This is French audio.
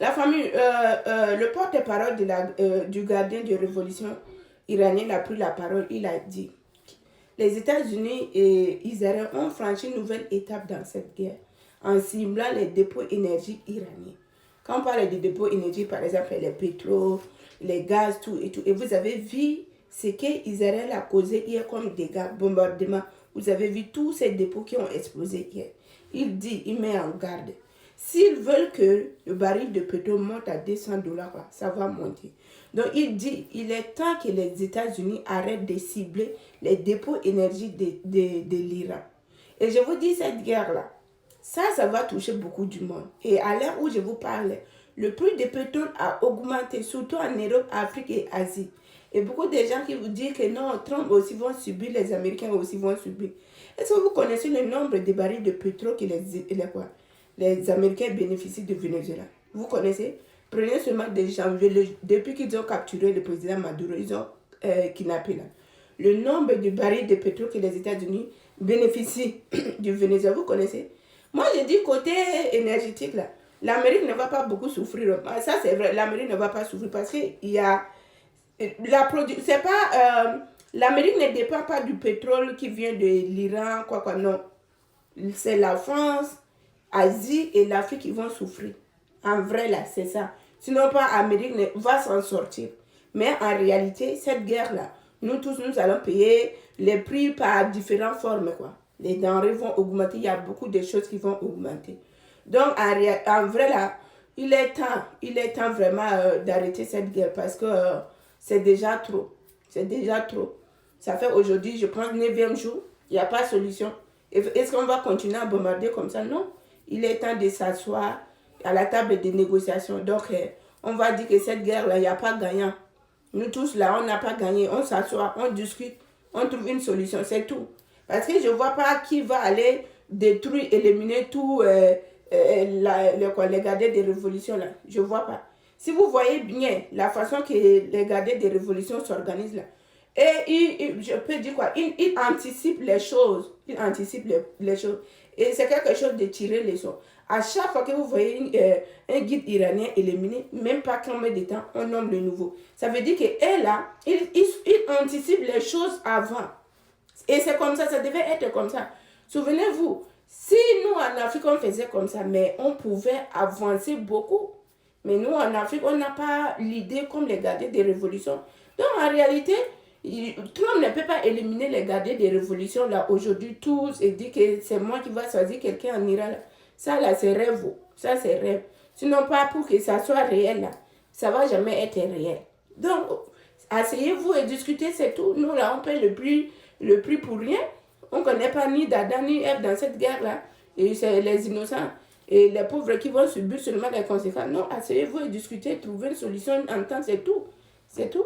Le porte-parole du gardien de révolution iranien a pris la parole. Il a dit: les États-Unis et Israël ont franchi une nouvelle étape dans cette guerre en ciblant les dépôts énergie iraniens. Quand on parle de dépôts énergie, par exemple, les pétroles, les gaz, tout et tout. Et vous avez vu ce qu'Israël a causé hier comme dégâts, bombardements. Vous avez vu tous ces dépôts qui ont explosé hier. Il met en garde. S'ils veulent que le baril de pétrole monte à $200, ça va monter. Donc il dit, il est temps que les États-Unis arrêtent de cibler les dépôts énergie de l'Iran. Et je vous dis, cette guerre-là, ça va toucher beaucoup du monde. Et à l'heure où je vous parle, le prix du pétrole a augmenté, surtout en Europe, Afrique et Asie. Et beaucoup de gens qui vous disent que non, Trump aussi vont subir, les Américains aussi vont subir. Est-ce que vous connaissez le nombre de barils de pétrole que les Américains bénéficient du Venezuela? Vous connaissez? Prenez seulement de janvier, depuis qu'ils ont capturé le président Maduro, ils ont kidnappé là. Le nombre de barils de pétrole que les États-Unis bénéficient du Venezuela, vous connaissez? Moi, je dis côté énergétique, là, l'Amérique ne va pas beaucoup souffrir. Ça, c'est vrai, l'Amérique ne va pas souffrir parce qu'il y a c'est pas l'Amérique ne dépend pas du pétrole qui vient de l'Iran, non. C'est la France, Asie et l'Afrique qui vont souffrir. En vrai, là, c'est ça. Sinon, pas l'Amérique va s'en sortir. Mais en réalité, cette guerre-là, nous tous, nous allons payer les prix par différentes formes, quoi. Les denrées vont augmenter, il y a beaucoup de choses qui vont augmenter. Donc, en vrai, là, il est temps vraiment d'arrêter cette guerre parce que c'est déjà trop. C'est déjà trop. Ça fait aujourd'hui, je pense, le 9e jour, il n'y a pas de solution. Est-ce qu'on va continuer à bombarder comme ça? Non. Il est temps de s'asseoir à la table des négociations. Donc, on va dire que cette guerre-là, il n'y a pas gagnant. Nous tous, là, on n'a pas gagné. On s'assoit, on discute, on trouve une solution, c'est tout. Parce que je ne vois pas qui va aller détruire, éliminer tous les gardiens des révolutions, là. Je ne vois pas. Si vous voyez bien la façon que les gardiens des révolutions s'organisent, là, et je peux dire quoi, il anticipe les choses. Il anticipe les choses. Et c'est quelque chose de tirer les leçons. À chaque fois que vous voyez un guide iranien éliminé, même pas combien de temps, on nomme le nouveau. Ça veut dire que là, il anticipe les choses avant. Et c'est comme ça devait être comme ça. Souvenez-vous, si nous en Afrique on faisait comme ça, mais on pouvait avancer beaucoup. Mais nous en Afrique, on n'a pas l'idée comme les gardiens des révolutions. Donc en réalité, Trump ne peut pas éliminer les gardiens des révolutions là aujourd'hui tous et dire que c'est moi qui vais choisir quelqu'un en Iran là. Ça là c'est rêve. Ça c'est rêve. Sinon pas pour que ça soit réel là. Ça va jamais être réel. Donc asseyez-vous et discutez, c'est tout. Nous là on paye le prix pour rien. On ne connaît pas ni Dada ni Ève dans cette guerre là. Et c'est les innocents et les pauvres qui vont subir seulement les conséquences. Non, asseyez-vous et discutez, trouvez une solution en temps, c'est tout. C'est tout.